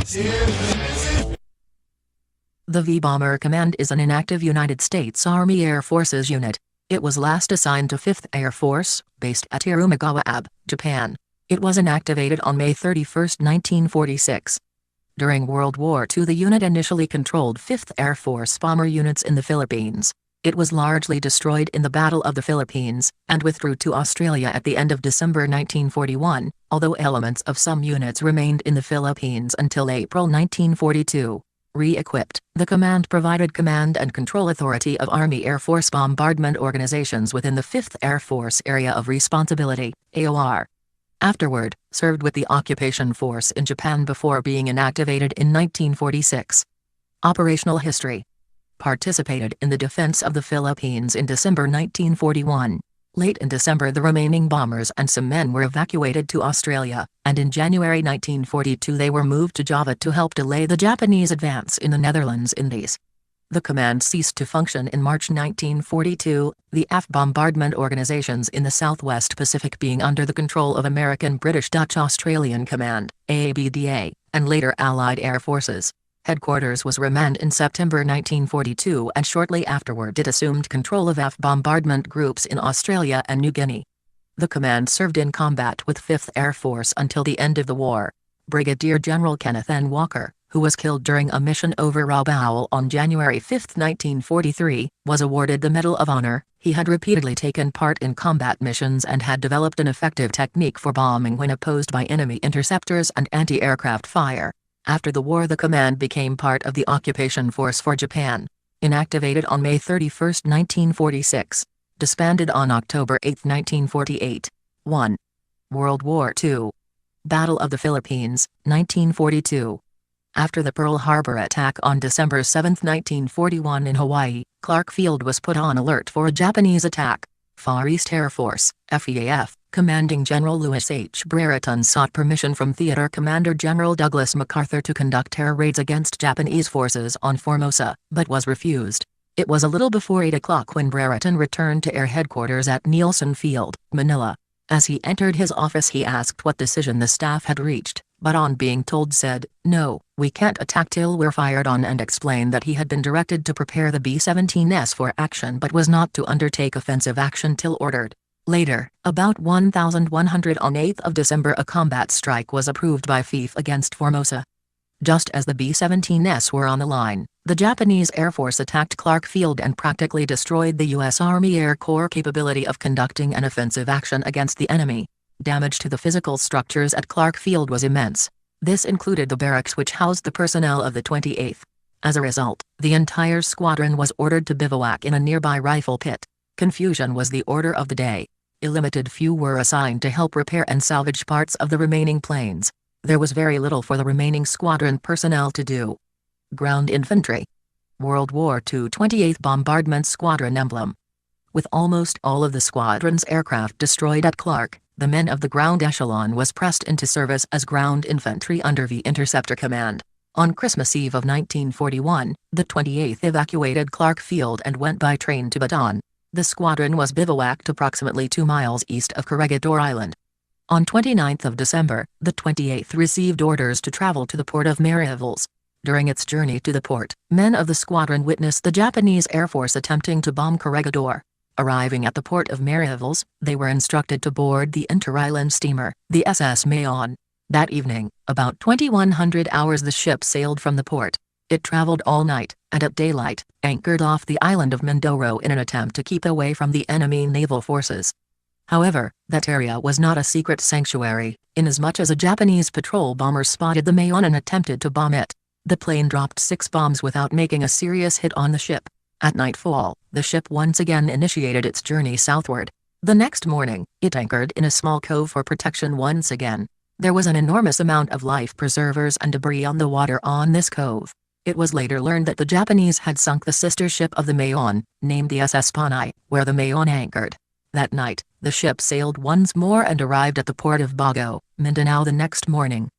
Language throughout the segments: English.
The V-Bomber Command is an inactive United States Army Air Forces unit. It was last assigned to 5th Air Force, based at Irumagawa, Japan. It was inactivated on May 31, 1946. During World War II, the unit initially controlled 5th Air Force bomber units in the Philippines. It was largely destroyed in the Battle of the Philippines, and withdrew to Australia at the end of December 1941, although elements of some units remained in the Philippines until April 1942. Re-equipped, the command provided command and control authority of Army Air Force bombardment organizations within the 5th Air Force Area of Responsibility, AOR. Afterward, served with the occupation force in Japan before being inactivated in 1946. Operational history. Participated in the defense of the Philippines in December 1941. Late in December, the remaining bombers and some men were evacuated to Australia, and in January 1942 they were moved to Java to help delay the Japanese advance in the Netherlands Indies. The command ceased to function in March 1942, the AF bombardment organizations in the Southwest Pacific being under the control of American, British, Dutch, Australian Command, AABDA, and later Allied Air Forces. Headquarters was Remand in September 1942, and shortly afterward it assumed control of AF bombardment groups in Australia and New Guinea. The command served in combat with 5th Air Force until the end of the war. Brigadier General Kenneth N. Walker, who was killed during a mission over Rabaul on January 5, 1943, was awarded the Medal of Honor. He had repeatedly taken part in combat missions and had developed an effective technique for bombing when opposed by enemy interceptors and anti-aircraft fire. After the war, the command became part of the occupation force for Japan. Inactivated on May 31, 1946. Disbanded on October 8, 1948. 1. World War II. Battle of the Philippines, 1942. After the Pearl Harbor attack on December 7, 1941 in Hawaii, Clark Field was put on alert for a Japanese attack. Far East Air Force, FEAF, Commanding General Lewis H. Brereton sought permission from Theater Commander General Douglas MacArthur to conduct air raids against Japanese forces on Formosa, but was refused. It was a little before 8 o'clock when Brereton returned to Air Headquarters at Nielsen Field, Manila. As he entered his office, he asked what decision the staff had reached, but on being told said, "No, we can't attack till we're fired on," and explained that he had been directed to prepare the B-17s for action but was not to undertake offensive action till ordered. Later, about 1,100 on 8 December, a combat strike was approved by FEAF against Formosa. Just as the B-17s were on the line, the Japanese Air Force attacked Clark Field and practically destroyed the U.S. Army Air Corps' capability of conducting an offensive action against the enemy. Damage to the physical structures at Clark Field was immense. This included the barracks which housed the personnel of the 28th. As a result, the entire squadron was ordered to bivouac in a nearby rifle pit. Confusion was the order of the day. A limited few were assigned to help repair and salvage parts of the remaining planes. There was very little for the remaining squadron personnel to do. Ground Infantry. World War II 28th Bombardment Squadron Emblem. With almost all of the squadron's aircraft destroyed at Clark, the men of the ground echelon was pressed into service as ground infantry under V Interceptor Command. On Christmas Eve of 1941, the 28th evacuated Clark Field and went by train to Bataan. The squadron was bivouacked approximately 2 miles east of Corregidor Island. On 29 December, the 28th received orders to travel to the port of Marieville. During its journey to the port, men of the squadron witnessed the Japanese Air Force attempting to bomb Corregidor. Arriving at the port of Marieville, they were instructed to board the inter-island steamer, the SS Mayon. That evening, about 2100 hours, the ship sailed from the port. It traveled all night, and at daylight, anchored off the island of Mindoro in an attempt to keep away from the enemy naval forces. However, that area was not a secret sanctuary, inasmuch as a Japanese patrol bomber spotted the Mayon and attempted to bomb it. The plane dropped 6 bombs without making a serious hit on the ship. At nightfall, the ship once again initiated its journey southward. The next morning, it anchored in a small cove for protection once again. There was an enormous amount of life preservers and debris on the water on this cove. It was later learned that the Japanese had sunk the sister ship of the Mayon, named the SS Panay, where the Mayon anchored. That night, the ship sailed once more and arrived at the port of Bago, Mindanao the next morning.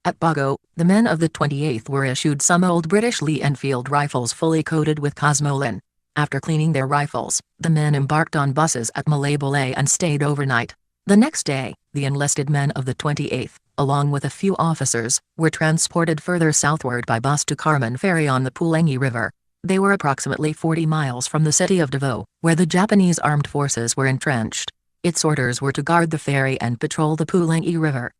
At Bago, the men of the 28th were issued some old British Lee Enfield rifles fully coated with cosmolin. After cleaning their rifles, the men embarked on buses at Malaybalay and stayed overnight. The next day, the enlisted men of the 28th, along with a few officers, were transported further southward by bus to Carmen Ferry on the Pulangi River. They were approximately 40 miles from the city of Davao, where the Japanese armed forces were entrenched. Its orders were to guard the ferry and patrol the Pulangi River.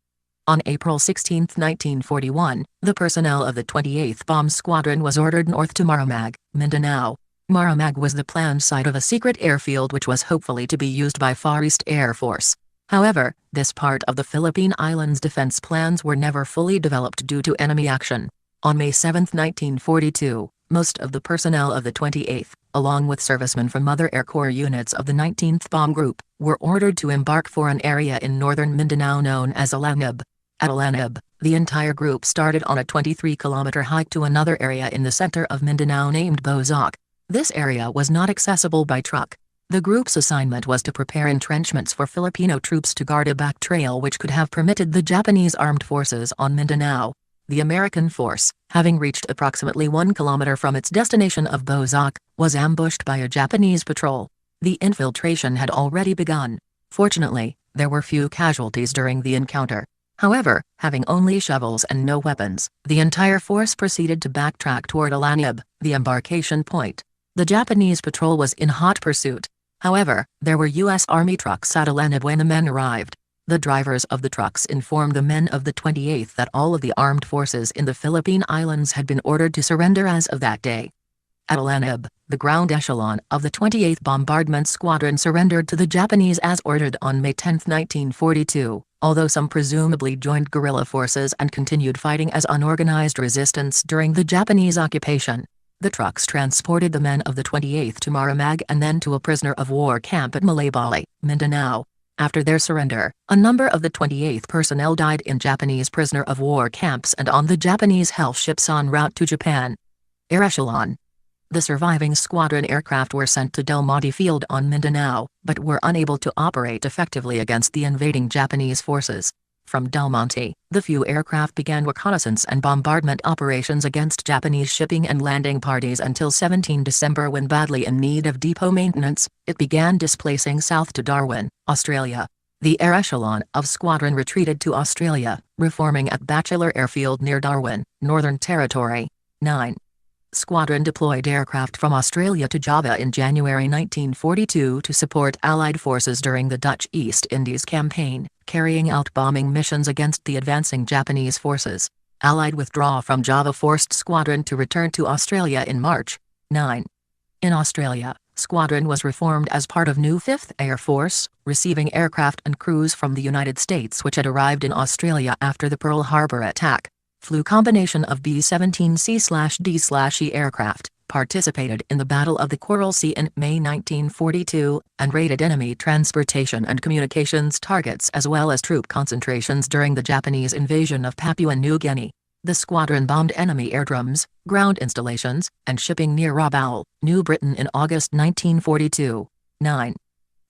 On April 16, 1941, the personnel of the 28th Bomb Squadron was ordered north to Maramag, Mindanao. Maramag was the planned site of a secret airfield which was hopefully to be used by Far East Air Force. However, this part of the Philippine Islands' defense plans were never fully developed due to enemy action. On May 7, 1942, most of the personnel of the 28th, along with servicemen from other Air Corps units of the 19th Bomb Group, were ordered to embark for an area in northern Mindanao known as Alanib. At Alanib, the entire group started on a 23-kilometer hike to another area in the center of Mindanao named Bozok. This area was not accessible by truck. The group's assignment was to prepare entrenchments for Filipino troops to guard a back trail which could have permitted the Japanese armed forces on Mindanao. The American force, having reached approximately 1 kilometer from its destination of Bozok, was ambushed by a Japanese patrol. The infiltration had already begun. Fortunately, there were few casualties during the encounter. However, having only shovels and no weapons, the entire force proceeded to backtrack toward Alanib, the embarkation point. The Japanese patrol was in hot pursuit. However, there were U.S. Army trucks at Alanib when the men arrived. The drivers of the trucks informed the men of the 28th that all of the armed forces in the Philippine Islands had been ordered to surrender as of that day. At Alanib, the ground echelon of the 28th Bombardment Squadron surrendered to the Japanese as ordered on May 10, 1942, although some presumably joined guerrilla forces and continued fighting as unorganized resistance during the Japanese occupation. The trucks transported the men of the 28th to Maramag and then to a prisoner-of-war camp at Malaybali, Mindanao. After their surrender, a number of the 28th personnel died in Japanese prisoner-of-war camps and on the Japanese health ships en route to Japan. Air Echelon. The surviving squadron aircraft were sent to Del Monte Field on Mindanao, but were unable to operate effectively against the invading Japanese forces. From Del Monte, the few aircraft began reconnaissance and bombardment operations against Japanese shipping and landing parties until 17 December when badly in need of depot maintenance, it began displacing south to Darwin, Australia. The air echelon of squadron retreated to Australia, reforming at Batchelor Airfield near Darwin, Northern Territory. 9. Squadron deployed aircraft from Australia to Java in January 1942 to support Allied forces during the Dutch East Indies Campaign, carrying out bombing missions against the advancing Japanese forces. Allied withdrawal from Java forced Squadron to return to Australia in March. 9. In Australia, Squadron was reformed as part of new 5th Air Force, receiving aircraft and crews from the United States which had arrived in Australia after the Pearl Harbor attack. Flew combination of B-17C/D/E aircraft, participated in the Battle of the Coral Sea in May 1942, and raided enemy transportation and communications targets as well as troop concentrations during the Japanese invasion of Papua New Guinea. The squadron bombed enemy airdromes, ground installations, and shipping near Rabaul, New Britain in August 1942. 9.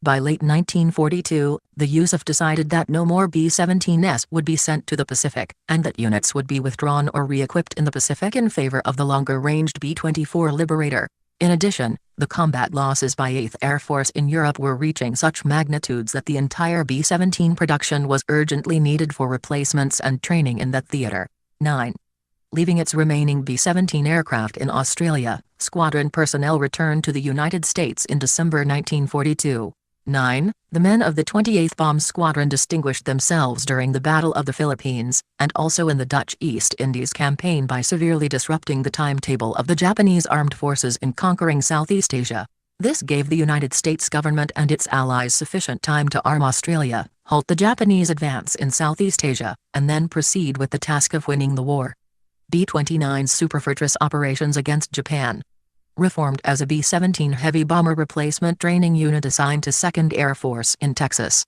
By late 1942, the USAF decided that no more B-17s would be sent to the Pacific, and that units would be withdrawn or re-equipped in the Pacific in favor of the longer-ranged B-24 Liberator. In addition, the combat losses by 8th Air Force in Europe were reaching such magnitudes that the entire B-17 production was urgently needed for replacements and training in that theater. 9. Leaving its remaining B-17 aircraft in Australia, squadron personnel returned to the United States in December 1942. 9. The men of the 28th Bomb Squadron distinguished themselves during the Battle of the Philippines, and also in the Dutch East Indies Campaign by severely disrupting the timetable of the Japanese armed forces in conquering Southeast Asia. This gave the United States government and its allies sufficient time to arm Australia, halt the Japanese advance in Southeast Asia, and then proceed with the task of winning the war. B-29 Super Fortress operations against Japan. Reformed as a B-17 heavy bomber replacement training unit assigned to 2nd Air Force in Texas.